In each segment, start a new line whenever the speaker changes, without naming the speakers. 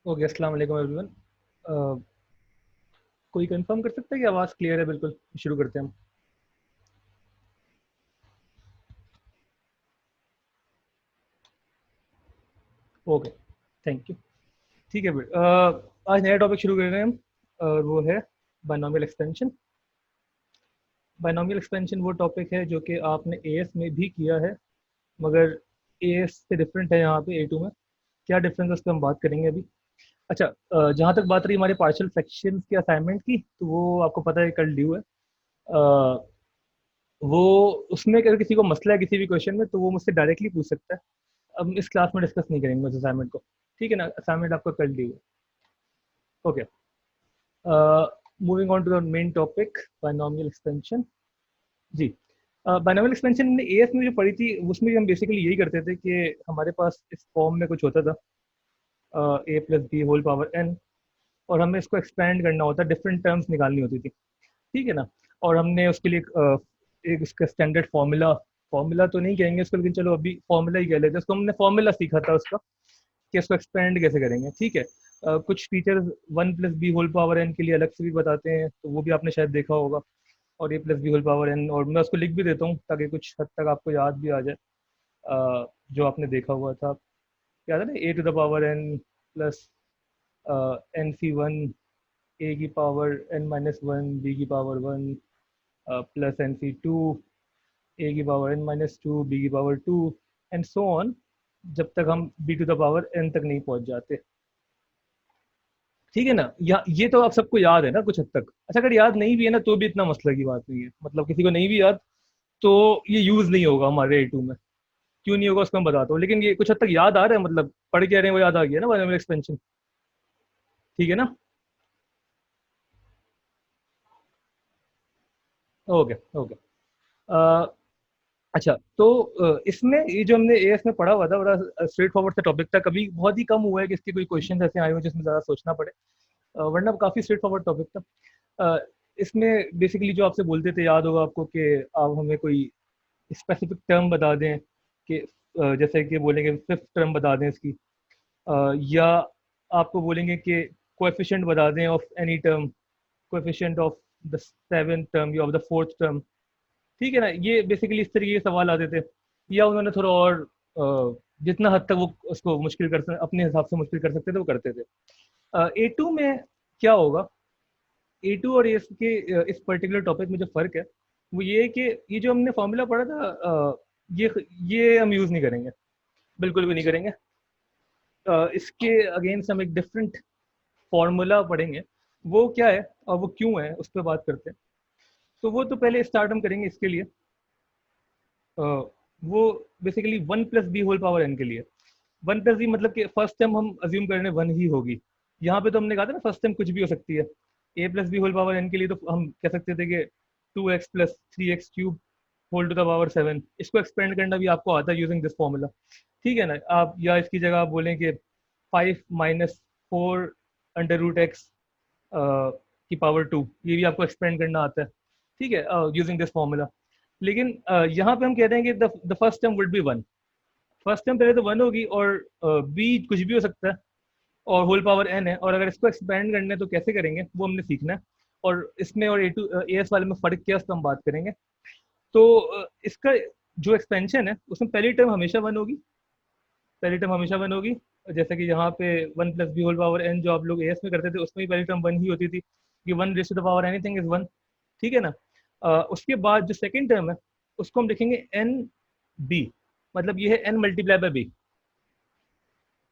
Okay, अस्सलाम वालेकुम everyone. कोई कंफर्म कर सकता है कि आवाज़ क्लियर है? बिल्कुल शुरू करते हैं हम। Okay, thank you. ठीक है फिर आज नया टॉपिक शुरू कर रहे हैं हम, और वो है बायनॉमियल एक्सपेंशन। बायनॉमियल एक्सपेंशन वो टॉपिक है जो कि आपने एएस में भी किया है, मगर एएस से डिफरेंट है यहाँ पे ए टू में। क्या डिफरेंस है उस पर हम बात करेंगे अभी। अच्छा, जहाँ तक बात रही हमारे पार्शियल फ्रैक्शंस के असाइनमेंट की, तो वो आपको पता है कल ड्यू है। अ, वो उसमें अगर किसी को मसला है किसी भी क्वेश्चन में, तो वो मुझसे डायरेक्टली पूछ सकता है। अब इस क्लास में डिस्कस नहीं करेंगे उस असाइनमेंट को। ठीक है ना, असाइनमेंट आपको कर दी है। Okay, moving on to the main topic, binomial expansion. जी, बायनॉमियल एक्सपेंशन हमने एएस में जो पढ़ी थी, उसमें भी हम बेसिकली यही करते थे कि हमारे पास इस फॉर्म में कुछ होता था, A plus B whole power N, और हमें इसको एक्सपेंड करना होता, डिफरेंट टर्म्स निकालनी होती थी। ठीक है ना। और हमने उसके लिए एक इसका स्टैंडर्ड फार्मूला, फार्मूला तो नहीं कहेंगे इसको, लेकिन चलो अभी फार्मूला ही कह लेते हैं उसको। हमने फार्मूला सीखा था उसका कि इसको एक्सपेंड कैसे करेंगे। ठीक है। कुछ teachers one plus B whole power N के लिए अलग से भी बताते हैं, तो वो भी आपने शायद देखा होगा। और A plus B whole power N, और मैं उसको लिख भी देता हूँ ताकि कुछ हद तक आपको याद भी आ जाए, जो आपने देखा हुआ था। याद है ना, A to the power N plus N C one, A की power N minus one, B की power one, plus N C two, A की power N minus two, B की power two, and so on, जब तक हम B to the power N तक नहीं पहुंच जाते। ठीक है ना। ये तो आप सबको याद है ना कुछ हद तक। अच्छा, अगर याद नहीं भी है ना, तो भी इतना मसला की बात नहीं है, मतलब किसी को नहीं भी याद तो ये यूज नहीं होगा हमारे ए टू में। क्यों नहीं होगा उसको मैं बताता हूँ, लेकिन ये कुछ हद तक याद आ रहा है, मतलब पढ़ के आ रहे हैं वो याद आ गया ना बायनॉमियल एक्सपेंशन। ठीक है ना। Okay okay. अच्छा, तो इसमें ये जो हमने एएस में पढ़ा हुआ था, बड़ा स्ट्रेट फॉरवर्ड सा टॉपिक था। कभी बहुत ही कम हुआ है कि इसके कोई क्वेश्चन ऐसे आए हो जिसमें ज़्यादा सोचना पड़े, वरना काफ़ी स्ट्रेट फॉरवर्ड टॉपिक था। अ, इसमें बेसिकली जो आपसे बोलते थे, याद होगा आपको, कि आप हमें कोई स्पेसिफिक टर्म बता दें, कि जैसे कि बोलेंगे फिफ्थ टर्म बता दें इसकी, या आपको बोलेंगे कि कोएफिशिएंट बता दें of any term, coefficient of the seventh term या ऑफ द फोर्थ टर्म। ठीक है ना, ये बेसिकली इस तरीके के सवाल आते थे। या उन्होंने थोड़ा और जितना हद तक वो उसको मुश्किल कर सकते, अपने हिसाब से मुश्किल कर सकते थे, वो करते थे। ए टू में क्या होगा, ए टू और एस के इस पर्टिकुलर टॉपिक में जो फ़र्क है, वो ये है कि ये जो हमने फॉर्मूला पढ़ा था, ये ये हम यूज़ नहीं करेंगे, बिल्कुल भी नहीं करेंगे। इसके अगेंस्ट हम एक डिफरेंट फॉर्मूला पढ़ेंगे। वो क्या है और वो क्यों है, उस पर बात करते हैं। तो वो तो पहले स्टार्ट हम करेंगे इसके लिए। अ, वो basically one plus B whole power N के लिए। वन प्लस बी मतलब कि फर्स्ट टाइम हम अज्यूम कर रहे हैं वन ही होगी। यहाँ पे तो हमने कहा था ना, फर्स्ट टाइम कुछ भी हो सकती है। A plus B whole power N के लिए तो हम कह सकते थे कि two X plus three X cube whole to the power seven. इसको एक्सपेंड करना भी आपको आता है यूजिंग दिस फॉर्मूला। ठीक है ना। आप या इसकी जगह आप बोलें कि five minus four under root x की पावर टू, ये भी आपको एक्सपेंड करना आता है। ठीक है, यूजिंग दिस फॉर्मूला। लेकिन यहाँ पे हम कहते हैं कि the first term would be one. First term पहले तो वन होगी, और बी कुछ भी हो सकता है, और होल पावर एन है। और अगर इसको एक्सपेंड करना है तो कैसे करेंगे वो हमने सीखना है। और इसमें और ए टू ए एस वाले में फ़र्क क्या है, उसका हम बात करेंगे। तो इसका जो एक्सपेंशन है उसमें पहली टर्म हमेशा वन होगी, पहली टर्म हमेशा वन होगी। जैसे कि यहाँ पे one plus B whole power n जो आप लोग एस में करते थे, उसमें भी पहली टर्म वन ही होती थी, कि one raise to the power anything is one. ठीक है ना। उसके बाद जो सेकंड टर्म है, उसको हम लिखेंगे एन बी, मतलब ये है एन मल्टीप्लाई बाय बी।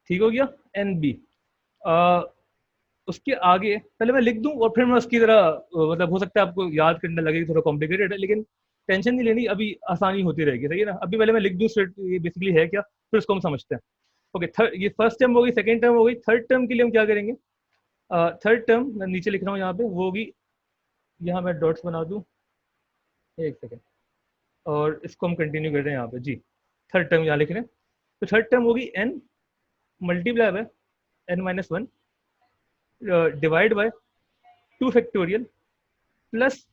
ठीक हो गया, एन बी। उसके आगे पहले मैं लिख दूं और फिर मैं उसकी तरह मतलब हो सकता है आपको याद करने लगे, थोड़ा कॉम्प्लिकेटेड है, लेकिन टेंशन नहीं लेनी, अभी आसानी होती रहेगी। सही है ना। अभी पहले मैं लिख दूं स्ट्रेट ये बेसिकली है क्या, फिर उसको हम समझते हैं। ओके, थर्ड, ये फर्स्ट टर्म हो गई, सेकंड टर्म हो गई। थर्ड टर्म के लिए हम क्या करेंगे, थर्ड टर्म मैं नीचे लिख रहा हूँ यहाँ पे, वो होगी, यहाँ मैं डॉट्स बना दूँ, एक सेकेंड, और इसको हम कंटिन्यू कर रहे हैं यहाँ पे। जी, थर्ड टर्म यहाँ लिख रहे हैं। तो थर्ड टर्म होगी N multiply by N minus one, divide by two factorial plus,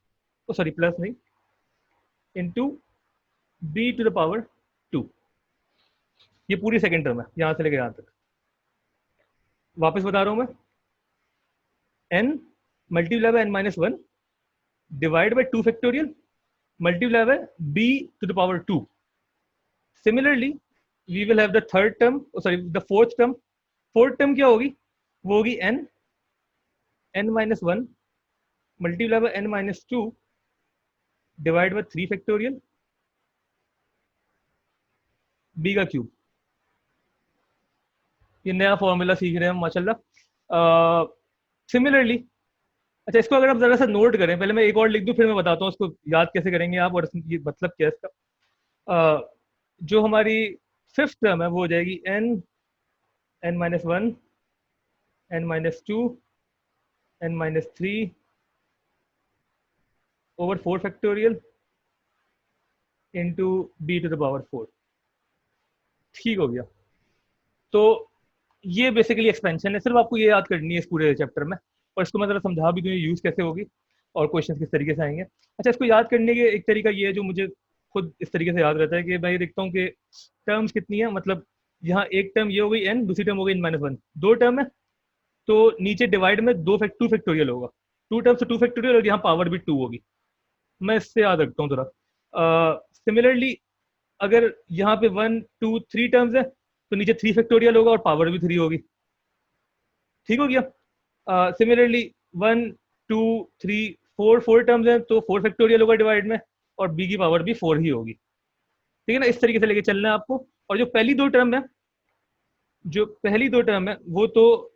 oh sorry plus नहीं, into B to the power two. ये पूरी सेकंड टर्म है यहाँ से लेकर यहाँ तक। वापस बता रहा हूं मैं, n multiply by n minus one divide by 2 factorial multiply by b to the power 2. Similarly, we will have the third term, sorry, the fourth term. Fourth term क्या होगी? वो होगी n minus one multiply by n minus two divide by 3 factorial b का cube. ये नया formula सीख रहे हैं हम माशाल्लाह. सिमिलरली, अच्छा इसको अगर आप जरा सा नोट करें, पहले मैं एक और लिख दूं फिर मैं बताता हूँ उसको याद कैसे करेंगे आप और ये मतलब क्या है इसका. जो हमारी फिफ्थ टर्म है वो हो जाएगी n minus one n minus two n minus three over 4 factorial into b to the power 4. ठीक हो गया. तो ये बेसिकली एक्सपेंशन है, सिर्फ आपको ये याद करनी है इस पूरे चैप्टर में, और इसको मैं जरा समझा भी दूँ यूज़ कैसे होगी और क्वेश्चन किस तरीके से आएंगे. अच्छा, इसको याद करने के एक तरीका ये है जो मुझे खुद इस तरीके से याद रहता है कि मैं ये देखता हूँ कि टर्म्स कितनी है, मतलब यहाँ एक टर्म ये हो गई n, दूसरी टर्म हो गई n माइनस वन, दो टर्म है तो नीचे डिवाइड में टू फैक्टोरियल होगा, टू टर्म्स टू फैक्टोरियल और यहाँ पावर भी 2 होगी. मैं इससे याद रखता हूँ थोड़ा. सिमिलरली अगर यहाँ पे 1 2 3 टर्म्स है तो नीचे 3 फैक्टोरियल होगा और पावर भी 3 होगी. ठीक हो गया. सिमिलरली 1 2 3 4 टर्म्स हैं तो 4 फैक्टोरियल होगा डिवाइड में और b की पावर भी 4 ही होगी. ठीक है ना, इस तरीके से लेके चलना है आपको. और जो पहली दो टर्म है वो तो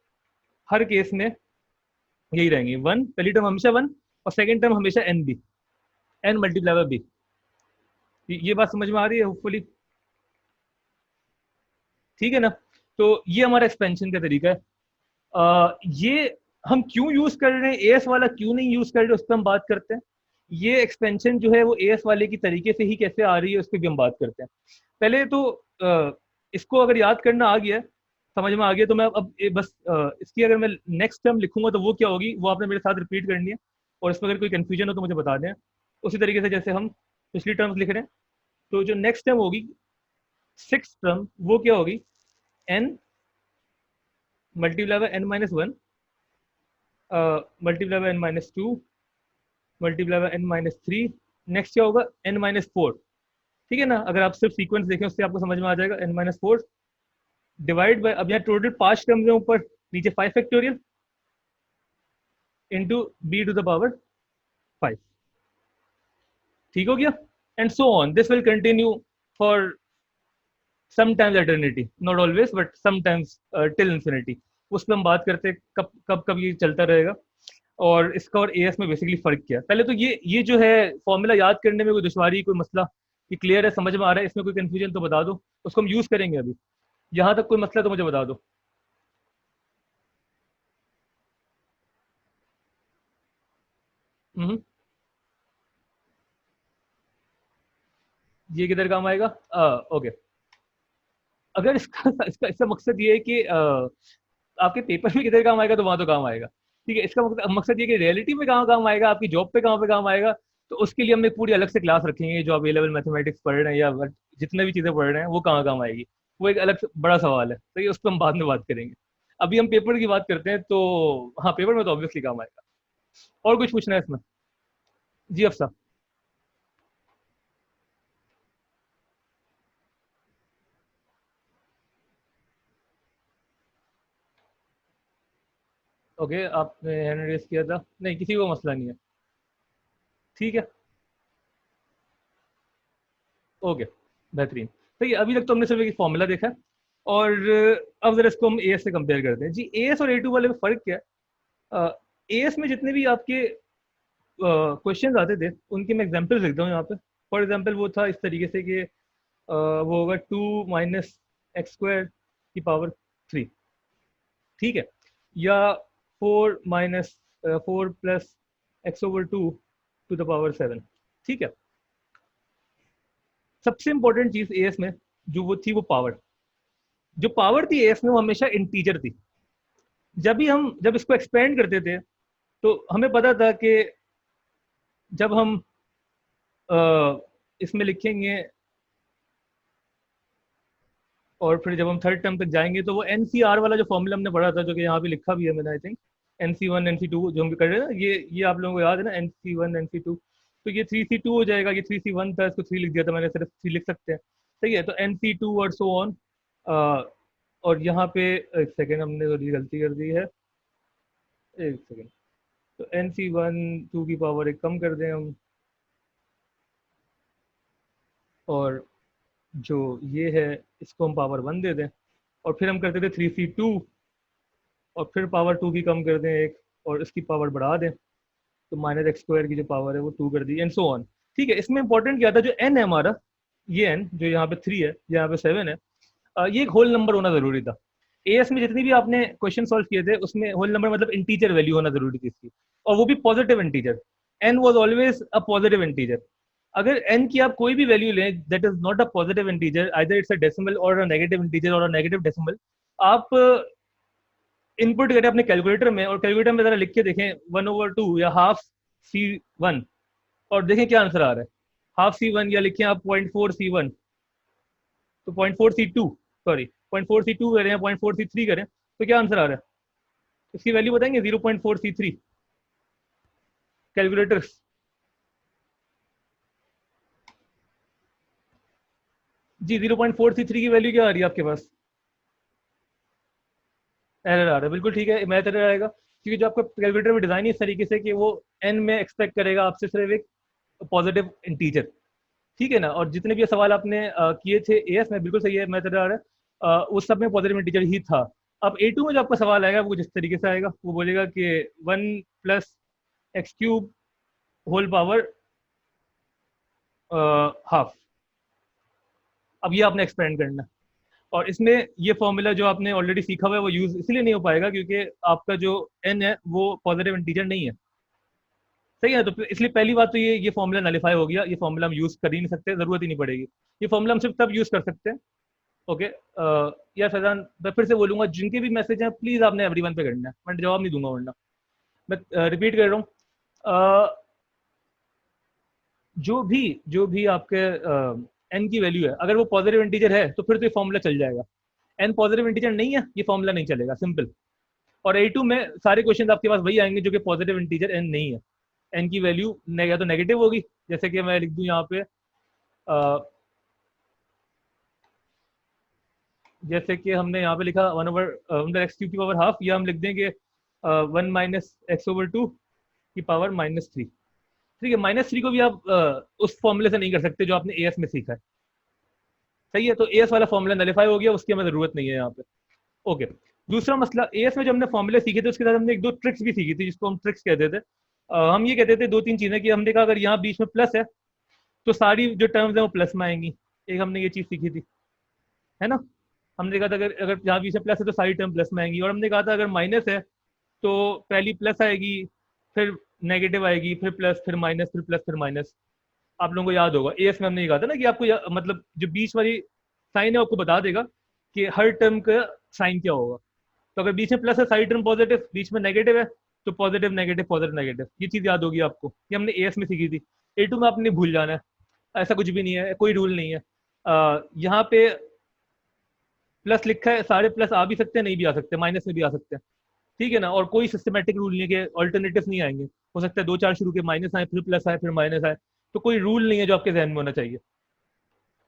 हर केस में यही रहेंगी. वन, पहली टर्म हमेशा वन और सेकेंड टर्म हमेशा n भी, n मल्टीप्लाई बाय b. ये बात समझ में आ रही है होपफुली. ठीक है ना. तो ये हमारा एक्सपेंशन का तरीका है. ये हम क्यों यूज कर रहे हैं, एएस वाला क्यों नहीं यूज कर रहे, उस पर हम बात करते हैं. ये एक्सपेंशन जो है वो एएस वाले की तरीके से ही कैसे आ रही है उस पर भी हम बात करते हैं. पहले तो इसको अगर याद करना आ गया, समझ में आ गया, तो मैं अब बस इसकी अगर मैं नेक्स्ट टर्म लिखूंगा तो वो क्या होगी वो आपने मेरे साथ रिपीट करनी है, और इसमें अगर कोई कंफ्यूजन हो तो मुझे बता दें. उसी तरीके से जैसे हम पिछली टर्म्स लिख रहे हैं, तो जो नेक्स्ट टर्म होगी सिक्स टर्म वो क्या होगी, n multiply by n minus one multiply by n minus to multiply by n minus three. Next क्या होगा, n माइनस फोर. ठीक है ना, अगर आप सिर्फ सीक्वेंस देखें उससे आपको समझ में आ जाएगा. n minus four divide by, अब यहाँ टोटल 5 टर्म्स है ऊपर, नीचे 5 factorial into b to the power 5. ठीक हो गया. And so on, this will continue for sometimes eternity, not always but sometimes till infinity. उस पर हम बात करते हैं कब कब कब ये चलता रहेगा और इसका और एएस में बेसिकली फर्क क्या है. पहले तो ये जो है फॉर्मूला याद करने में कोई दुश्वारी, कोई मसला, ये क्लियर है, समझ में आ रहा है, इसमें कोई कंफ्यूजन तो बता दो, उसको हम यूज करेंगे. अभी यहाँ तक कोई मसला तो मुझे बता दो. ये किधर काम आएगा. ओके. अगर इसका मकसद ये है कि आपके पेपर में किधर काम आएगा तो वहां तो काम आएगा. ठीक है, इसका मकसद ये कि रियलिटी में कहाँ काम आएगा, आपकी जॉब पे काम आएगा, तो उसके लिए हम एक पूरी अलग से क्लास रखेंगे. जो आप ए लेवल मैथमेटिक्स पढ़ रहे हैं या जितने भी चीज़ें पढ़ रहे हैं वो कहाँ काम आएगी, वो एक अलग बड़ा सवाल है. तो ये उस पर हम बाद में बात करेंगे. अभी हम पेपर की बात करते हैं. तो हाँ, पेपर में तो ऑब्वियसली काम आएगा. और कुछ पूछना है इसमें? जी अफसा. ओके, आपने हैंड रेस किया था, नहीं किसी को मसला नहीं है. ठीक है, ओके, बेहतरीन. तो ये अभी तक तो हमने सिर्फ एक फॉर्मूला देखा है, और अब जरा इसको हम एएस से कंपेयर करते हैं. जी, एएस और ए टू वाले में फ़र्क क्या है. एएस में जितने भी आपके क्वेश्चन आते थे उनके मैं एग्जाम्पल लिखता हूँ यहाँ पे. फॉर एग्जाम्पल वो था इस तरीके से कि वो होगा 2 माइनस एक्स स्क्वायर की पावर 3. ठीक है, या 4 माइनस 4 plus x over 2 to the power 7. ठीक है. सबसे इंपॉर्टेंट चीज एएस में जो वो थी वो पावर. जो पावर थी एएस में वो हमेशा इंटीजर थी. जब इसको एक्सपेंड करते थे तो हमें पता था कि जब हम इसमें लिखेंगे और फिर जब हम थर्ड टर्म तक जाएंगे तो वो NCR वाला जो फॉर्मूला हमने पढ़ा था, जो कि यहाँ पे लिखा भी है मैंने, आई थिंक NC1 NC2 जो हम कर रहे हैं ना, ये आप लोगों को याद है ना, NC1 NC2, तो ये 3C2 हो जाएगा। ये 3C1 था, इसको 3 लिख दिया था मैंने, सिर्फ 3 लिख सकते हैं। सही है, तो NC2 और सो ऑन। और यहाँ पे एक सेकेंड, हमने थोड़ी गलती कर दी है, एक सेकेंड। तो NC1 2 की पावर एक कम कर दें हम, और जो ये है इसको हम पावर 1 दे दें, और फिर हम करते थे 3C2, और फिर पावर 2 की कम कर दें एक, और इसकी पावर बढ़ा दें, तो -x² की जो पावर है वो 2 कर दी, एंड सो ऑन। ठीक है, इसमें इंपॉर्टेंट क्या था, जो n है हमारा, ये n जो यहाँ पे 3 है, यहाँ पे 7 है, ये एक होल नंबर होना जरूरी था। एएस में जितनी भी आपने क्वेश्चन सॉल्व किए थे उसमें होल नंबर मतलब इंटीजर वैल्यू होना जरूरी थी इसकी, और वो भी positive integer. n was always a positive integer. अगर n की आप कोई भी वैल्यू लें that is not a positive integer, either it's a decimal और अ नेगेटिव इंटीजर और अ नेगेटिव डेसिमल, आप इनपुट करें अपने कैलकुलेटर में, और कैलकुलेटर में जरा लिख के देखें 1/2 या ½ C1, और देखें क्या आंसर आ रहा है। ½ C1 या लिखें आप 0.4 C1, तो 0.4 C2, सॉरी 0.4 C2 करें या 0.4 C3 करें, तो क्या आंसर आ रहा है, इसकी वैल्यू बताएंगे? 0.4 C3 कैलकुलेटर्स। जी 0.4 C3 की वैल्यू क्या आ रही है आपके पास? एरर आ रहा है, बिल्कुल ठीक है, मैथ एरर आएगा, क्योंकि जो आपका कैलकुलेटर में डिजाइन इस तरीके से कि वो n में एक्सपेक्ट करेगा आपसे सिर्फ एक पॉजिटिव इंटीजर। ठीक है ना, और जितने भी ये सवाल आपने किए थे एएस में, बिल्कुल सही है, मैथ एरर आ रहा है, उस सब में पॉजिटिव इंटीजर ही था। अब A2 में जो आपका सवाल आएगा वो जिस तरीके से आएगा, वो बोलेगा कि 1 + x³ होल पावर हाफ। अब ये आपने एक्सपेंड करना है, और इसमें ये फॉर्मूला जो आपने ऑलरेडी सीखा हुआ है वो यूज इसलिए नहीं हो पाएगा क्योंकि आपका जो n है वो पॉजिटिव इंटीजर नहीं है। सही है, तो इसलिए पहली बात तो ये फॉर्मूला नलीफाई हो गया, ये फॉर्मूला हम यूज कर ही नहीं सकते, जरूरत ही नहीं पड़ेगी। ये फॉर्मूला हम सिर्फ तब यूज कर सकते हैं। ओके, यार फैजान, मैं फिर से बोलूंगा, जिनके भी मैसेज हैं प्लीज आपने एवरीवन पे करना है, मैं जवाब नहीं दूंगा वरना। मैं रिपीट कर रहा हूँ, जो भी आपके एन की वैल्यू है, अगर वो पॉजिटिव इंटीजर है तो फिर तो ये फॉर्मूला चल जाएगा। एन पॉजिटिव इंटीजर नहीं है, ये फॉर्मूला नहीं चलेगा, सिंपल। और A2 में सारे क्वेश्चन आपके पास वही आएंगे जो कि पॉजिटिव इंटीजर एन नहीं है। एन की वैल्यू या तो नेगेटिव होगी, जैसे कि मैं लिख दूं यहाँ पे, जैसे कि हमने यहाँ पे लिखा 1/x³ की पावर हाफ, या हम लिख देंगे 1 - x/2 की पावर -3। ठीक है, -3 को भी आप उस फॉर्मूले से नहीं कर सकते जो आपने एएस में सीखा है। सही है, तो एएस वाला फॉर्मूला नलीफाई हो गया, उसकी हमें जरूरत नहीं है यहाँ पे। ओके, दूसरा मसला, एएस में जो हमने फॉर्मूले सीखे थे उसके साथ हमने एक दो ट्रिक्स भी सीखी थी, जिसको हम ट्रिक्स कहते थे। हम ये कहते थे दो तीन चीजें, कि हमने कहा अगर यहाँ बीच में प्लस है तो सारी जो टर्म्स है वो प्लस में आएंगी। एक हमने ये चीज सीखी थी, है ना। हमने कहा था अगर अगर यहाँ बीच में प्लस है तो सारी टर्म प्लस में आएंगी, और हमने कहा था अगर माइनस है तो पहली प्लस आएगी, फिर नेगेटिव आएगी, फिर प्लस, फिर माइनस, फिर प्लस, फिर माइनस। आप लोगों को याद होगा एएस में हमने ये कहा था ना कि आपको मतलब जो बीच वाली साइन है आपको बता देगा कि हर टर्म का साइन क्या होगा। तो अगर बीच में प्लस है सारी टर्म पॉजिटिव, बीच में नेगेटिव है तो पॉजिटिव नेगेटिव पॉजिटिव नेगेटिव। ये चीज याद होगी आपको, ये हमने एएस में सीखी थी। A2 में आपने भूल जाना है, ऐसा कुछ भी नहीं है, कोई रूल नहीं है। यहाँ पे प्लस लिखा है, सारे प्लस आ भी सकते हैं, नहीं भी आ सकते, माइनस में भी आ सकते हैं। ठीक है ना, और कोई सिस्टमेटिक रूल नहीं है कि ऑल्टरनेटिव नहीं आएंगे। हो सकता है दो चार शुरू के माइनस आए, फिर प्लस आए, फिर माइनस आए, तो कोई रूल नहीं है जो आपके जहन में होना चाहिए।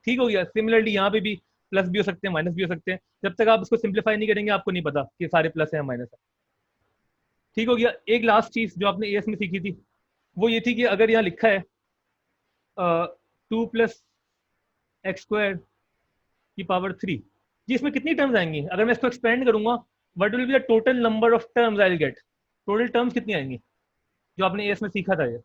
ठीक हो गया। सिमिलरली यहाँ पे भी प्लस भी हो सकते हैं, माइनस भी हो सकते हैं, जब तक आप इसको सिंप्लीफाई नहीं करेंगे आपको नहीं पता कि सारे प्लस है या माइनस है। ठीक हो गया। एक लास्ट चीज जो आपने एएस में सीखी थी वो ये थी कि अगर यहाँ लिखा है 2 + x² की पावर 3, जी इसमें कितनी टर्म्स आएंगी? अगर मैं इसको एक्सपेंड करूंगा, what will be the total number of terms I will get? Total terms कितनी आएंगी जो आपने एएस में सीखा था? ये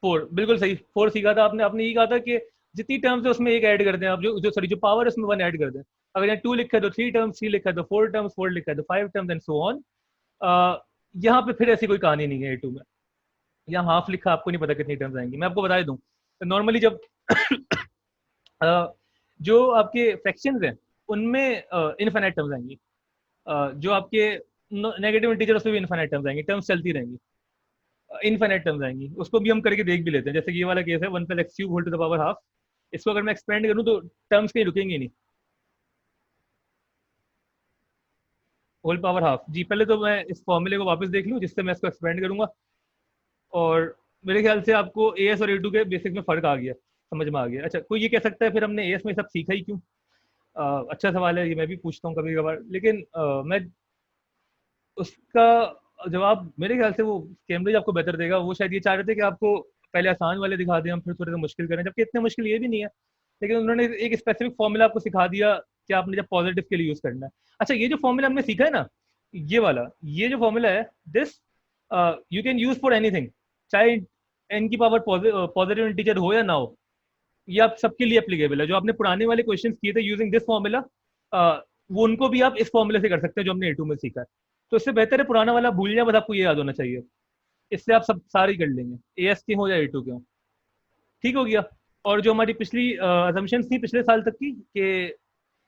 4, बिल्कुल सही, 4 सीखा था आपने। आपने ये कहा था कि जितनी टर्म्स है उसमें एक ऐड कर दें आप, जो जो सॉरी जो पावर है उसमें 1 ऐड कर दें। अगर यहाँ 2 लिखा है तो 3 टर्म्स, 3 लिखा है तो 4 टर्म्स, 4 लिखा है तो 5 टर्म्स, एंड सो ऑन। यहाँ पे फिर ऐसी कोई कहानी नहीं है A2 में। यहाँ हाफ लिखा, आपको नहीं पता कितनी टर्म्स आएंगी। मैं आपको बता दूं, नॉर्मली जब जो आपके फ्रैक्शंस हैं उनमें इनफाइनाइट टर्म्स आएंगी, जो आपके नेगेटिव इंटीजर उसमें भी इनफाइनाइट टर्म्स आएंगी, टर्म्स चलती रहेंगी। इनफाइनाइट टर्म्स आएंगी, उसको भी हम करके देख भी लेते हैं। जैसे कि ये वाला केस है 1 + x³ whole to the power half, इसको अगर मैं एक्सपेंड करूँ तो टर्म्स कहीं रुकेंगे नहीं, होल पावर हाफ। जी पहले तो मैं इस फॉर्मूले को वापस देख लूँ जिससे मैं इसको एक्सपेंड करूंगा, और मेरे ख्याल से आपको एएस और ए2 के बेसिक में फ़र्क आ गया, समझ में आ गया। अच्छा कोई ये कह सकता है फिर हमने एएस में सब सीखा ही क्यों? अच्छा सवाल है, ये मैं भी पूछता हूँ कभी कभार, लेकिन मैं उसका जवाब मेरे ख्याल से वो कैम्ब्रिज आपको बेहतर देगा। वो शायद ये चाह रहे थे कि आपको पहले आसान वाले दिखा दें, हम फिर थोड़े से मुश्किल करें, जबकि इतने मुश्किल ये भी नहीं है। लेकिन उन्होंने एक स्पेसिफिक फॉर्मूला आपको सिखा दिया कि आपने जब पॉजिटिव के लिए यूज करना है। अच्छा ये जो फॉर्मूला हमने सीखा है ना, ये वाला, ये जो फॉर्मूला है, this you can use for anything, चाहे एन की पावर पॉजिटिव इंटीजर हो या ना हो, ये आप सबके लिए एप्लीकेबल है। जो आपने पुराने वाले क्वेश्चन किए थे यूजिंग दिस फॉर्मूला, वो उनको भी आप इस फॉर्मूले से कर सकते हैं जो हमने ए2 में सीखा है। तो इससे बेहतर है पुराना वाला भूल जाए, बस आपको ये याद होना चाहिए, इससे आप सब सारे ही कर लेंगे, एएस के हो या ए2 के हो, ठीक हो गया। और जो हमारी पिछली असम्पशंस थी पिछले साल तक की कि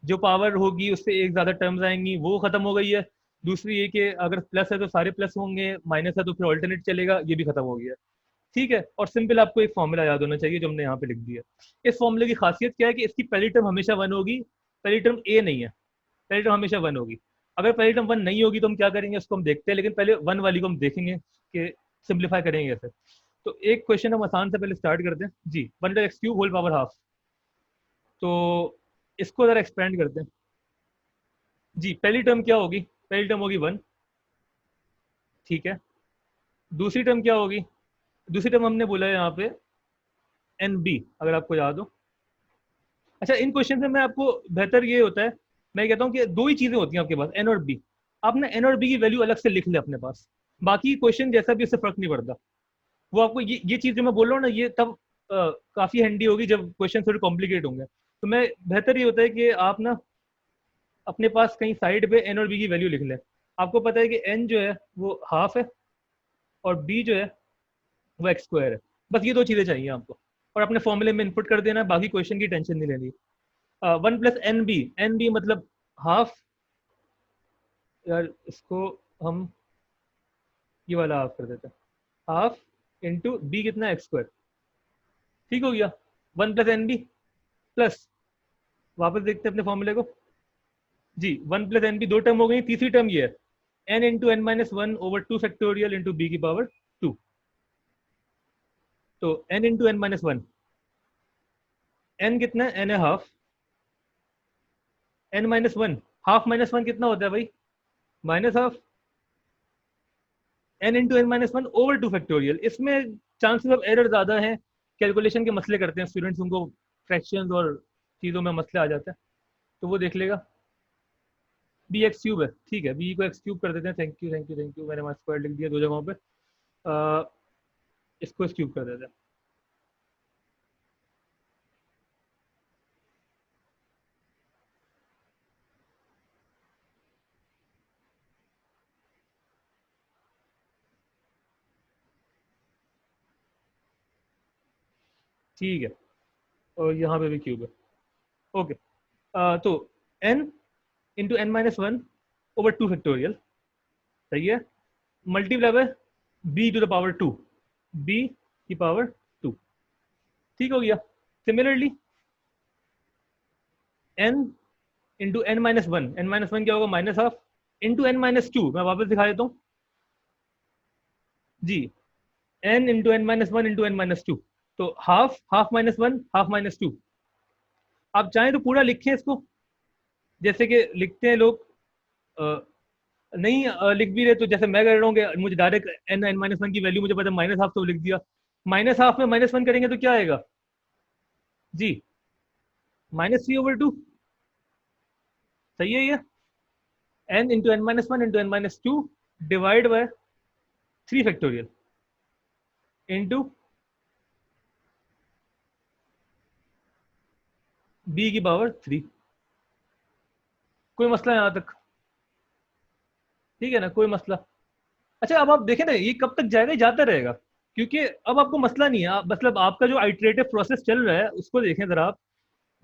जो पावर होगी उससे एक ज़्यादा टर्म्स आएंगी, वो खत्म हो गई है। दूसरी ये कि अगर प्लस है तो सारे प्लस होंगे, माइनस है तो फिर ऑल्टरनेट चलेगा, ये भी खत्म हो गया। ठीक है, और सिंपल आपको एक फॉर्मूला याद होना चाहिए जो हमने यहाँ पे लिख दिया। इस फॉर्मूले की खासियत क्या है कि इसकी पहली टर्म हमेशा वन होगी, पहली टर्म ए नहीं है, पहली टर्म हमेशा वन होगी। अगर पहली टर्म वन नहीं होगी तो हम क्या करेंगे उसको हम देखते हैं, लेकिन पहले वन वाली को हम देखेंगे कि सिंप्लीफाई करेंगे कैसे। तो एक क्वेश्चन हम आसान से पहले स्टार्ट करते हैं जी, 1/x³ होल पावर हाफ। तो इसको जरा एक्सपेंड करते हैं जी। पहली टर्म क्या होगी? पहली टर्म होगी वन, ठीक है। दूसरी टर्म क्या होगी? दूसरी टर्म हमने बोला है यहाँ पे एन बी, अगर आपको याद हो। अच्छा इन क्वेश्चन में मैं आपको बेहतर ये होता है, मैं कहता हूँ कि दो ही चीजें होती हैं आपके पास, एन और बी। आपने एन और बी की वैल्यू अलग से लिख ले अपने पास, बाकी क्वेश्चन जैसा भी उससे फर्क नहीं पड़ता। वो आपको ये चीज जो मैं बोल रहा हूँ ना, ये तब काफी हैंडी होगी जब क्वेश्चन थोड़े कॉम्प्लिकेट होंगे। तो मैं बेहतर ये होता है कि आप ना अपने पास कहीं साइड पे एन और बी की वैल्यू लिख लें। आपको पता है कि एन जो है वो हाफ है और बी जो है वो x² है, बस ये दो चीजें चाहिए आपको, और अपने फॉर्मूले में इनपुट कर देना, बाकी क्वेश्चन की टेंशन नहीं लेनी। 1 + एन बी मतलब हाफ, यार इसको हम ये वाला हाफ कर देते हैं, हाफ इंटू बी कितना x², ठीक हो गया। 1 + एन बी प्लस, वापस देखते हैं अपने फॉर्मूले को जी। 1 + एन बी दो टर्म हो गई, तीसरी टर्म ये है n into N minus one over 2 factorial into b की पावर 2। तो n into N minus one, n कितना है? एन है half, n minus one, half minus one कितना होता है भाई? Minus half, n into N minus one over 2 factorial. इसमें चांसेस ऑफ एरर ज़्यादा हैं, कैलकुलेशन के मसले करते हैं स्टूडेंट्स, उनको फ्रैक्शंस और चीज़ों में मसले आ जाते हैं, तो वो देख लेगा। bx³ है, ठीक है, b को x³ कर देते हैं। Thank you thank you thank you, मैंने वहाँ स्क्वायर लिख दिया दो जगहों पे। इसको x³ कर देते हैं। ठीक है, और यहाँ पे भी क्यूब है, ओके। तो n into N minus one over 2 factorial, सही है, multiply by b to the power 2, b की पावर 2, ठीक हो गया। Similarly n into N minus one, N minus one क्या होगा? Minus half, into N minus two, मैं वापस दिखा देता हूँ जी। n into N minus one into N minus two, तो half, half minus one, half minus two. आप चाहें तो पूरा लिखें इसको, जैसे कि लिखते हैं लोग, नहीं लिख भी रहे तो जैसे मैं कर रहा हूँ कि मुझे direct n n minus one की वैल्यू मुझे पता है माइनस हाफ, तो लिख दिया। माइनस हाफ में माइनस वन करेंगे तो क्या आएगा जी? -3/2, सही है ये। N into N minus one into N minus two divide by 3 factorial into b की पावर 3। कोई मसला यहाँ तक? ठीक है ना, कोई मसला? अच्छा अब आप देखें ना, ये कब तक जाएगा? जाता रहेगा, क्योंकि अब आपको मसला नहीं है। मतलब आपका जो आइट्रेटिव प्रोसेस चल रहा है उसको देखें जरा आप।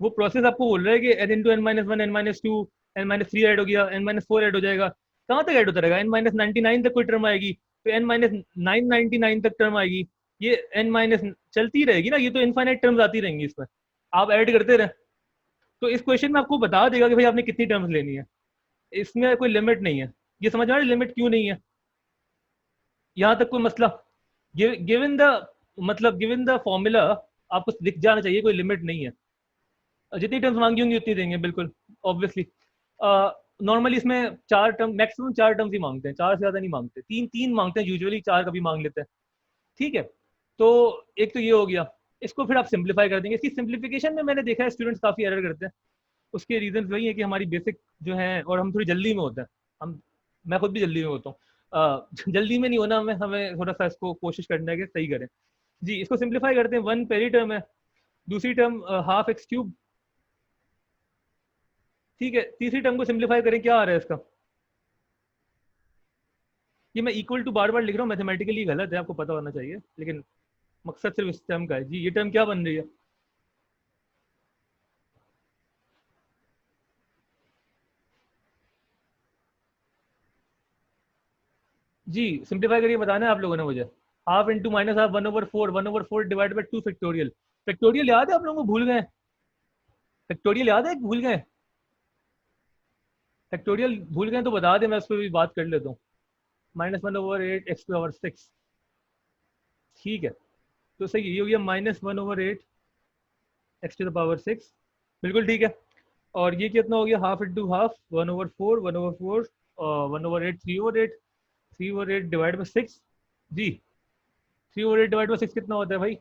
वो प्रोसेस आपको बोल रहा है कि n into N minus one, N minus two, n minus three add हो गया, एन माइनस फोर ऐड हो जाएगा। कहाँ तक ऐड होता रहेगा? एन माइनस 99 तक कोई टर्म आएगी, तो n-999 तक टर्म आएगी, ये n- चलती रहेगी ना, ये तो इनफाइनाइट टर्म्स आती रहेंगी इसमें, आप ऐड करते रहे। तो इस क्वेश्चन में आपको बता देगा कि भाई आपने कितनी टर्म्स लेनी है, इसमें कोई लिमिट नहीं है। ये समझ में आ रहा है लिमिट क्यों नहीं है? यहाँ तक कोई मसला? गिवन द मतलब गिवन द फॉर्मूला आपको दिख जाना चाहिए, कोई लिमिट नहीं है, जितनी टर्म्स मांगी होंगी उतनी देंगे बिल्कुल ऑब्वियसली। नॉर्मली इसमें चार टर्म, मैक्सिमम चार टर्म्स ही मांगते हैं, चार से ज़्यादा नहीं मांगते, तीन तीन मांगते हैं यूजुअली, चार कभी मांग लेते हैं। ठीक है, तो एक तो ये हो गया। इसको फिर आप सिंप्लीफाई कर देंगे। इसकी सिंप्लीफिकेशन में मैंने देखा है स्टूडेंट्स काफ़ी एरर करते हैं। उसके रीजन वही है कि हमारी बेसिक जो है, और हम थोड़ी जल्दी में होते हैं, हम, मैं खुद भी जल्दी में होता हूँ, जल्दी में नहीं होना हमें, हमें थोड़ा सा इसको कोशिश करना है कि सही करें। जी, इसको सिंप्लीफाई करते हैं। वन पहली टर्म है, दूसरी टर्म हाफ एक्स क्यूब। ठीक है, तीसरी टर्म को सिंप्लीफाई करें, क्या आ रहा है इसका? ये मैं इक्वल टू बार बार लिख रहा हूँ, मैथमेटिकली गलत है, आपको पता होना चाहिए, लेकिन मकसद सिर्फ इस टर्म का है। जी, ये टर्म क्या बन रही है? जी, सिंप्लीफाई करके बताना है आप लोगों ने मुझे। Half into minus half, 1/4, 1/4 divide by 2 factorial. Factorial याद है आप लोगों को? भूल गए? फैक्टोरियल याद है, भूल गए? फैक्टोरियल भूल गए तो बता दें, मैं उस पर भी बात कर लेता हूँ। -1/8 x⁻6। ठीक है, तो सही ये हो गया -1/8 x⁻6। बिल्कुल ठीक है। और ये कितना हो गया? Half into half, 1/4, 1/4, 1/8, 3/8, 3/8 divide by 6। जी, 3/8 डिवाइड बाई 6 कितना होता है भाई?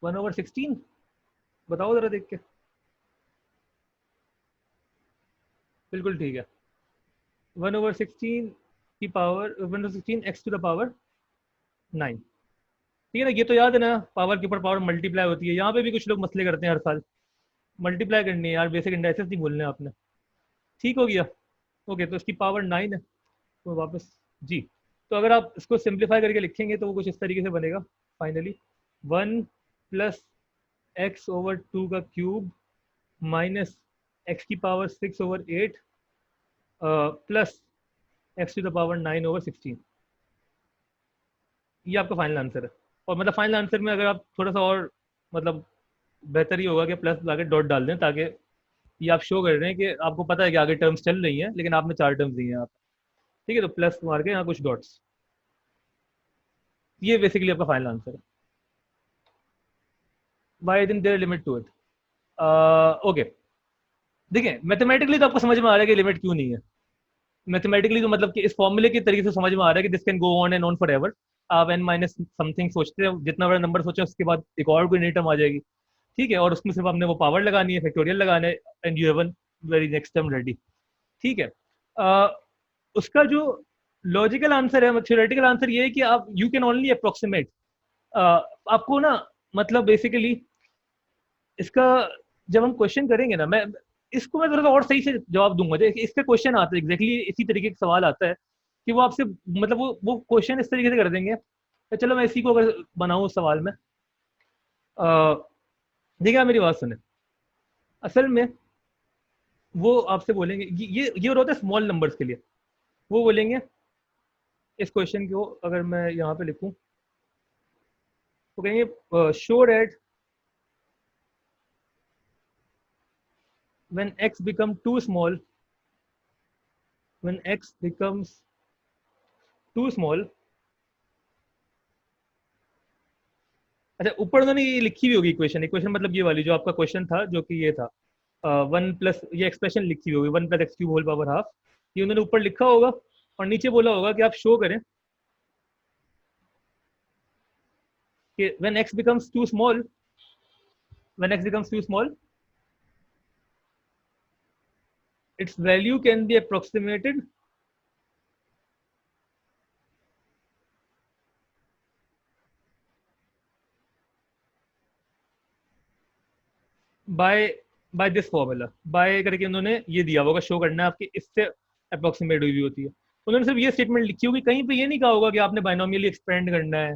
1/16। बताओ जरा देख के। बिल्कुल ठीक है, 1/16 की पावर, 1/16 x⁻9। ठीक है ना, ये तो याद है ना, पावर के ऊपर पावर मल्टीप्लाई होती है। यहाँ पे भी कुछ लोग मसले करते हैं हर साल, मल्टीप्लाई करनी है यार, बेसिक इंडाइसेस नहीं भूलने हैं आपने। ठीक हो गया, ओके, तो इसकी पावर 9 है, तो वापस। जी, तो अगर आप इसको सिंप्लीफाई करके लिखेंगे तो वो कुछ इस तरीके से बनेगा फाइनली। 1 + x/2 का cube minus x⁻6/8 plus x⁻9/16। ये आपका फाइनल आंसर है। और मतलब फाइनल आंसर में अगर आप थोड़ा सा और मतलब बेहतर ही होगा कि प्लस आगे डॉट डाल दें, ताकि ये आप शो कर रहे हैं कि आपको पता है कि आगे टर्म्स चल रही हैं, लेकिन आपने चार टर्म्स दी हैं आप। ठीक है, तो प्लस मार के यहाँ कुछ डॉट्स, ये बेसिकली आपका फाइनल आंसर है। Why then there limit to it? Okay, देखिए मैथमेटिकली तो आपको समझ में आ रहा है कि लिमिट क्यों नहीं है। मैथमेटिकली तो मतलब कि इस फॉर्मूले के तरीके से समझ में आ रहा है कि this can go on and on for ever. आप n माइनस समथिंग सोचते हैं, जितना बड़ा नंबर सोचे उसके बाद एक और कोई नई टर्म आ जाएगी। ठीक है, और उसमें सिर्फ आपने वो पावर लगानी है, फैक्टोरियल लगाना है, and you have one very next term ready. ठीक है, उसका जो लॉजिकल आंसर है, थ्योरेटिकल आंसर ये है कि आप यू कैन ओनली अप्रोक्सीमेट। आपको ना मतलब बेसिकली इसका जब हम क्वेश्चन करेंगे ना, मैं थोड़ा सा और सही से जवाब दूंगा। देखिए इसका क्वेश्चन आता है एग्जैक्टली इसी तरीके का सवाल आता है कि वो आपसे मतलब वो क्वेश्चन इस तरीके से कर देंगे। तो चलो मैं इसी को अगर बनाऊं उस सवाल में, देखिए आप मेरी बात सुने। असल में वो आपसे बोलेंगे, ये होता है स्मॉल नंबर्स के लिए। वो बोलेंगे इस क्वेश्चन को अगर मैं यहाँ पे लिखूं, तो कहेंगे show that when x become too small, when x becomes too small। अच्छा, ऊपर उन्होंने ये लिखी हुई होगी इक्वेशन, इक्वेशन मतलब ये वाली जो आपका क्वेश्चन था, जो कि ये था वन प्लस, ये एक्सप्रेशन लिखी हुई होगी 1 + x³ होल पावर हाफ। ये उन्होंने ऊपर लिखा होगा और नीचे बोला होगा कि आप शो करें कि when x becomes too small, when x becomes too small, its value can be approximated by by this formula. By करके उन्होंने ये दिया होगा, शो करना है आपके इससे अप्रोक्सीमेट हुई होती है। उन्होंने सिर्फ ये स्टेटमेंट लिखी होगी, कहीं पे ये नहीं कहा होगा कि आपने बाइनोमियली एक्सपेंड करना है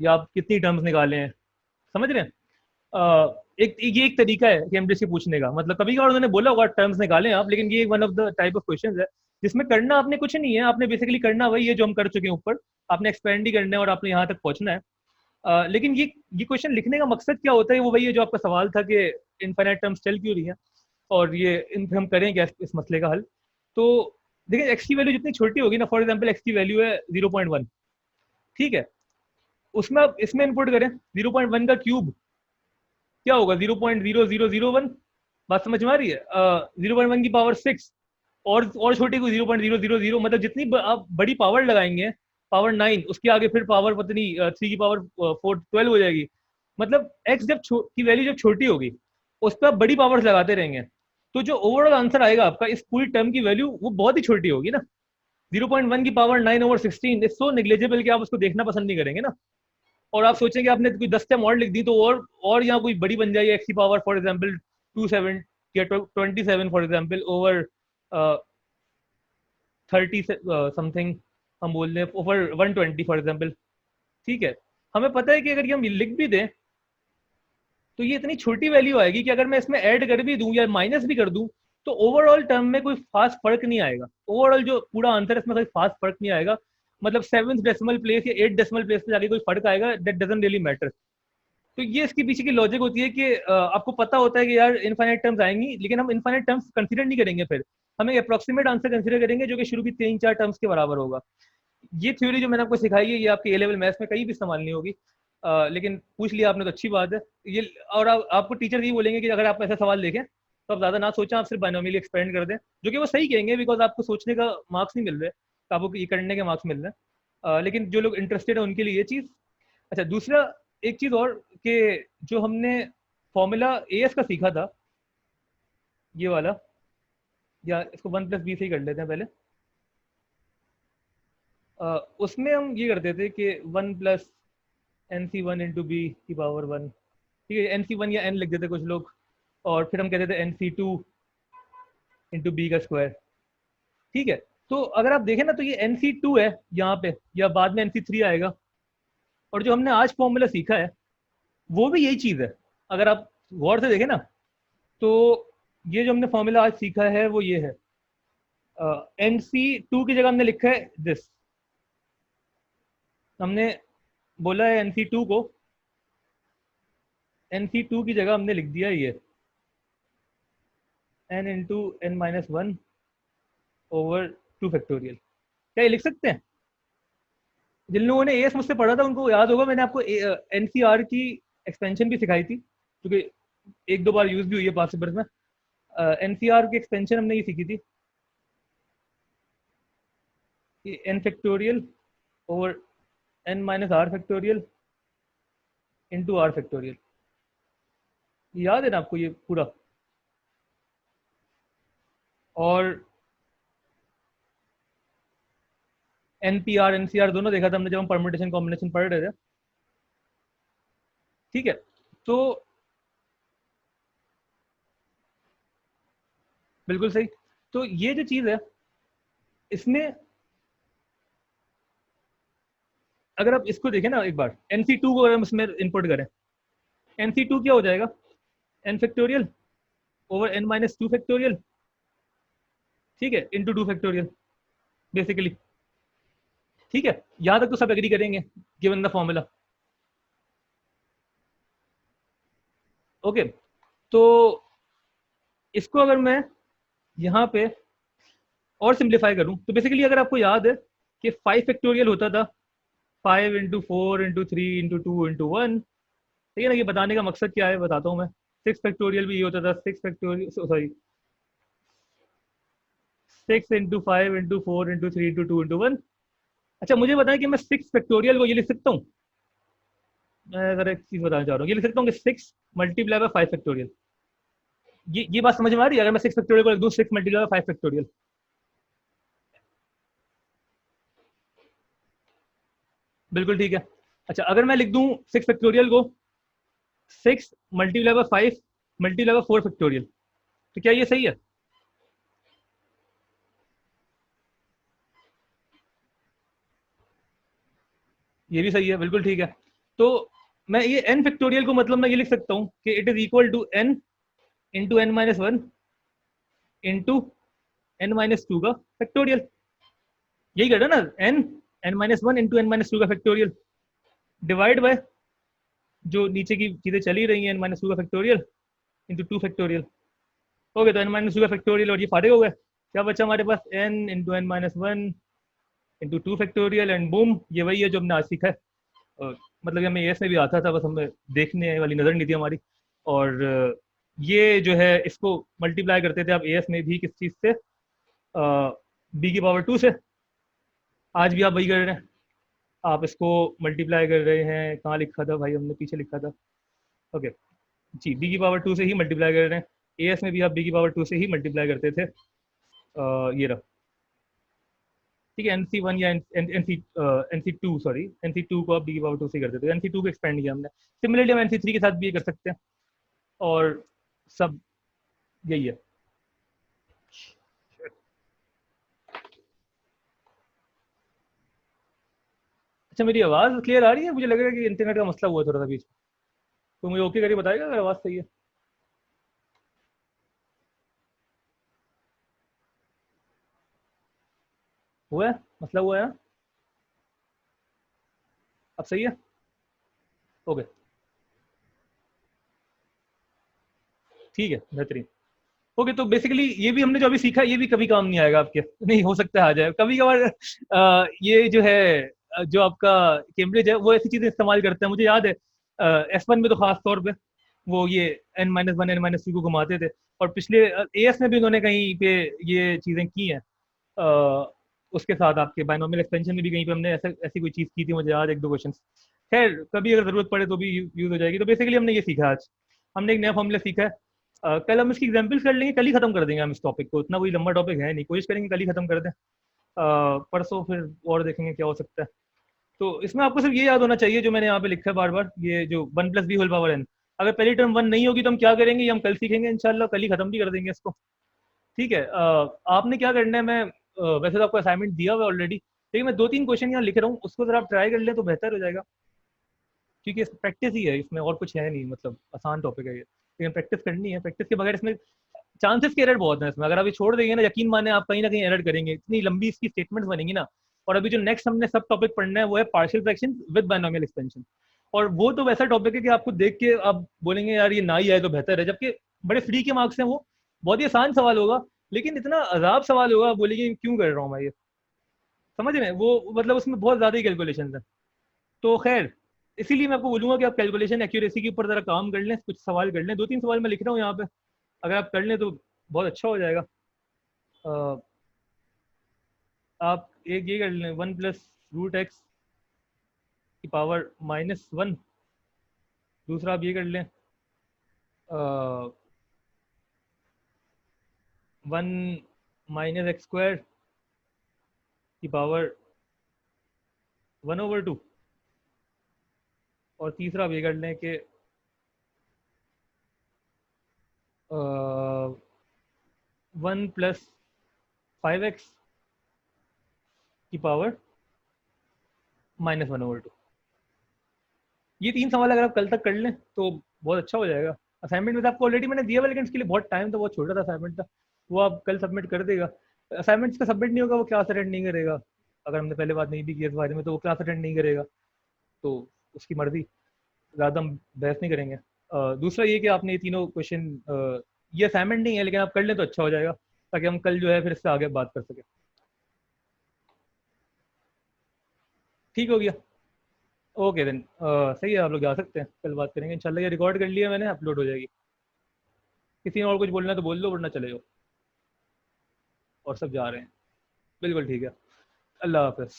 या आप कितनी टर्म्स निकाले हैं। समझ रहे हैं? एक ये एक तरीका है कि एमडीएस पूछने का, मतलब कभी कभार उन्होंने बोला होगा टर्म्स निकालें आप, लेकिन ये one of the type of questions है जिसमें करना आपने कुछ नहीं है, आपने बेसिकली करना वही है जो हम कर चुके हैं ऊपर, आपने एक्सपेंड ही करना है और आपने यहाँ तक पहुंचना है। लेकिन ये क्वेश्चन लिखने का मकसद क्या होता है, वो वही है जो आपका सवाल था कि इनफाइनाइट टर्म्स चल क्यों रही है और ये हम करें क्या इस मसले का हल। तो देखिए एक्स की वैल्यू जितनी छोटी होगी ना, फॉर एग्जाम्पल एक्स की वैल्यू है 0.1, ठीक है, उसमें आप इसमें इनपुट करें 0.1 का क्यूब क्या होगा, 0.0001। बात समझ में आ रही है? 0.1 की पावर 6 और छोटी को 0.000, मतलब जितनी आप बड़ी पावर लगाएंगे, पावर 9, उसके आगे फिर पावर पता नहीं 3 की पावर 4 12 हो जाएगी। मतलब एक्स जब की वैल्यू जब छोटी होगी उस पर आप बड़ी पावर्स लगाते रहेंगे, तो जो ओवरऑल आंसर आएगा आपका इस पूरी टर्म की वैल्यू वो बहुत ही छोटी होगी ना। 0.1 की पावर 9/16 इज सो निग्लेजेबल कि आप उसको देखना पसंद नहीं करेंगे ना। और आप सोचेंगे आपने कोई 10 टाइम और लिख दी तो और यहाँ कोई बड़ी बन जाएगी, एक्स की पावर फॉर एग्जाम्पल 27 या 27 फॉर एग्जाम्पल ओवर 30 समथिंग, हम बोल रहे हैं ओवर 120 फॉर एग्जाम्पल। ठीक है, हमें पता है कि अगर ये हम लिख भी दें तो ये इतनी छोटी वैल्यू आएगी कि अगर मैं इसमें ऐड कर भी दूं या माइनस भी कर दूं तो ओवरऑल टर्म में कोई खास फर्क नहीं आएगा। ओवरऑल जो पूरा आंसर है इसमें कोई खास फर्क नहीं आएगा, मतलब 7th डेसिमल प्लेस या 8th डेसिमल प्लेस पे जाके कोई फर्क आएगा, दैट डजंट रियली मैटर। तो ये इसके पीछे की लॉजिक होती है कि आपको पता होता है कि यार इनफाइनाइट टर्म्स आएंगी, लेकिन हम इनफाइनाइट टर्म्स कंसीडर नहीं करेंगे, फिर हम एक अप्रोक्सीमेट आंसर कंसीडर करेंगे जो कि शुरू की 3-4 टर्म्स के बराबर होगा। ये थ्योरी जो मैंने आपको सिखाई है ये आपके ए लेवल मैथ्स में कहीं भी इस्तेमाल नहीं होगी, लेकिन पूछ लिया आपने तो अच्छी बात है ये। और आपको टीचर ये बोलेंगे कि अगर आप ऐसा सवाल देखें तो आप ज़्यादा ना सोचें, आप सिर्फ बाइनोमियल एक्सपेंड कर दें, जो कि वो सही कहेंगे बिकॉज आपको सोचने का मार्क्स नहीं मिल रहे, तो आपको ये करने के मार्क्स मिल रहे हैं। लेकिन जो लोग इंटरेस्टेड है उनके लिए ये चीज़। अच्छा, दूसरा एक चीज़ और कि जो हमने फॉर्मूला ए एस का सीखा था, ये वाला, या इसको 1+b से ही कर लेते हैं पहले। उसमें हम ये करते थे कि 1+NC1 × b⁴ ठीक है, NC1 या n लिख देते कुछ लोग, और फिर हम कहते थे NC2 × b²। ठीक है, तो अगर आप देखें ना तो ये NC2 है यहाँ पे, या बाद में NC3 आएगा, और जो हमने आज फॉर्मूला सीखा है वो भी यही चीज़ है। अगर आप गौर से देखें ना तो ये जो हमने फॉर्मूला आज सीखा है वो ये है, NC2 की जगह हमने लिखा है दिस, हमने बोला है NC2 को, NC2 की जगह हमने लिख दिया है ये n×n−1/2 क्या ये लिख सकते हैं? जिन लोगों ने एएस मुझसे पढ़ा था उनको याद होगा, मैंने आपको एनसीआर की एक्सपेंशन भी सिखाई थी, क्योंकि 1-2 बार यूज भी हुई है पास पेपर्स में। एनसीआर की एक्सपेंशन हमने ये सीखी थी, n⁻⁴ ×r⁴ याद है ना आपको ये पूरा? और एनपीआर एनसीआर दोनों देखा था हमने जब हम परम्यूटेशन कॉम्बिनेशन पढ़ रहे थे। ठीक है, तो बिल्कुल सही। तो ये जो चीज़ है इसमें अगर आप इसको देखें ना एक बार, NC2 को अगर हम इसमें इनपुट करें, NC2 क्या हो जाएगा, n⁻⁴/n−2, ठीक है, ×2 बेसिकली। ठीक है, यहां तक तो सब एग्री करेंगे गिवन द फॉर्मूला। ओके, तो इसको अगर मैं यहाँ पे और सिंप्लीफाई करूं तो बेसिकली अगर आपको याद है कि 5 होता था, 5 × 4 × 3 × 2 × 1। ठीक है ना, ये बताने का मकसद क्या है बताता हूँ मैं। 6 भी ये होता था, 6 × 5 × 4 × 3 × 2 × 1। अच्छा, मुझे बताएं कि मैं 6 को ये लिख सकता हूँ, मैं अगर एक चीज बताना चाह रहा हूँ, ये लिख सकता हूँ कि 6 × 5 ये बात समझ में आ रही है? अगर मैं 6 को लिख दूँ 6 × 5। बिल्कुल ठीक है। अच्छा, अगर मैं लिख दूँ 6 को 6 × 5 × 4, तो क्या ये सही है? ये भी सही है, बिल्कुल ठीक है। तो मैं ये n को मतलब मैं ये लिख सकता हूँ कि it is equal to n × n−1 × n−2 का फैक्टोरियल, यही कर रहा ना, n-1 इंटू n-2 का फैक्टोरियल डिवाइड बाय जो नीचे की चीजें चली रही हैं n-2 का फैक्टोरियल इंटू 2 फैक्टोरियल। हो गया, तो n-2 का फैक्टोरियल और ये फारे हो गए। क्या बचा हमारे पास, n into n-1 into 2 factorial and boom, ये वही है जो हमने आज सीखा है। मतलब हमें एस में भी आता था, बस हमें देखने वाली नज़र नहीं थी हमारी। और ये जो है इसको मल्टीप्लाई करते थे आप एस में भी, किस चीज़ से, बी की पावर 2 से। आज भी आप वही कर रहे हैं, आप इसको मल्टीप्लाई कर रहे हैं, कहाँ लिखा था भाई, हमने पीछे लिखा था, ओके जी, बी की पावर 2 से ही मल्टीप्लाई कर रहे हैं। एस में भी आप बी की पावर 2 से ही मल्टीप्लाई करते थे। ये रहा, ठीक है, NC1 या NC2, सॉरी NC2 को आप बी की पावर 2 से करते थे, NC2 को एक्सपेंड किया हमने। सिमिलरली हम NC3 के साथ भी ये कर सकते हैं, और सब यही है। अच्छा, मेरी आवाज़ क्लियर आ रही है? मुझे लग रहा है कि इंटरनेट का मसला हुआ थोड़ा सा बीच में, तो मुझे ओके करके बताएगा अगर आवाज़ सही है। हुआ है, मसला हुआ है ना? अब सही है, ओके, ठीक है, बेहतरीन। ओके, तो बेसिकली ये भी हमने जो अभी सीखा, ये भी कभी काम नहीं आएगा आपके, नहीं हो सकता है आ जाए कभी कभार। ये जो है, जो आपका कैम्ब्रिज है वो ऐसी चीजें इस्तेमाल करते हैं, मुझे याद है S1 में तो खास तौर पे वो ये n-1 n-2 को घुमाते थे, और पिछले AS में भी उन्होंने कहीं पे ये चीजें की हैं। उसके साथ आपके बायनोमियल एक्सपेंशन में भी कहीं पे हमने ऐसा ऐसी कोई चीज की थी, मुझे याद है, एक दो क्वेश्चन। खैर, कभी अगर जरूरत पड़े तो भी यूज हो जाएगी। तो बेसिकली हमने ये सीखा आज, हमने एक नया फॉर्मूला सीखा है। कल हम इसकी एग्जाम्पल्स कर लेंगे, कल ही खत्म कर देंगे हम इस टॉपिक को, इतना कोई लंबा टॉपिक है नहीं, कोशिश करेंगे कल ही खत्म कर दें। परसों फिर और देखेंगे क्या हो सकता है। तो इसमें आपको सिर्फ ये याद होना चाहिए जो मैंने यहाँ पे लिखा है बार बार, ये जो 1 + b होल पावर n, अगर पहली टर्म 1 नहीं होगी तो हम क्या करेंगे, ये हम कल सीखेंगे इंशाल्लाह, कल ही खत्म भी कर देंगे इसको। ठीक है, आपने क्या करना है, मैं वैसे तो आपको असाइनमेंट दिया हुआ है ऑलरेडी, लेकिन मैं 2-3 क्वेश्चन यहाँ लिख रहा हूँ, उसको जरा आप ट्राई कर लें तो बेहतर हो जाएगा, क्योंकि प्रैक्टिस ही है इसमें, और कुछ है नहीं, मतलब आसान टॉपिक है ये, लेकिन प्रैक्टिस करनी है, प्रैक्टिस के बगैर इसमें चांसेस के एरर बहुत है इसमें, अगर आप ये छोड़ देंगे ना, यकीन माने आप कहीं ना कहीं एरर करेंगे, इतनी लंबी इसकी स्टेटमेंट्स बनेंगी ना। और अभी जो नेक्स्ट हमने सब टॉपिक पढ़ना है वो है partial fraction with binomial expansion, और वो तो वैसा टॉपिक है कि आपको देख के आप बोलेंगे यार ये ना ही आए तो बेहतर है, जबकि बड़े फ्री के मार्क्स हैं वो, बहुत ही आसान सवाल होगा, लेकिन इतना अजाब सवाल होगा, आप बोलेंगे क्यों कर रहा हूँ मैं ये, समझ रहे हैं वो, मतलब उसमें बहुत ज़्यादा ही कैलकुलेशन है। तो खैर, इसीलिए मैं आपको बोलूंगा कि आप कैलकुलेशन एक्यूरेसी के ऊपर जरा काम कर लें, कुछ सवाल कर लें, 2-3 सवाल मैं लिख रहा हूँ यहाँ पे, अगर आप कर लें तो बहुत अच्छा हो जाएगा। अ, आप एक ये कर लें, 1 + √x की पावर -1, दूसरा आप ये कर लें, 1 - x² की पावर 1/2, और तीसरा आप ये कर लें कि 1 + 5x की पावर -1/2। ये 3 सवाल अगर आप कल तक कर लें तो बहुत अच्छा हो जाएगा। असाइनमेंट में तो आपको ऑलरेडी मैंने दिया हुआ, लेकिन इसके लिए बहुत टाइम था, बहुत छोटा था असाइनमेंट था, वो आप कल सबमिट कर देगा। असाइनमेंट का सबमिट नहीं होगा वो क्लास अटेंड नहीं करेगा, अगर हमने पहले बात नहीं भी की इस बारे में तो वो क्लास अटेंड नहीं करेगा, तो उसकी मर्जी, ज़्यादा हम बहस नहीं करेंगे। दूसरा ये कि आपने ये तीनों क्वेश्चन, ये असाइनमेंट नहीं है लेकिन आप कर लें तो अच्छा हो जाएगा, ताकि हम कल जो है फिर इससे आगे बात कर सकें। ठीक हो गया, ओके देन, सही है, आप लोग जा सकते हैं, कल बात करेंगे इंशाल्लाह। ये रिकॉर्ड कर लिया मैंने, अपलोड हो जाएगी। किसी ने और कुछ बोलना है तो बोल लो, वरना चले जाओ, और सब जा रहे हैं। बिल्कुल ठीक है, अल्लाह हाफ़िज़।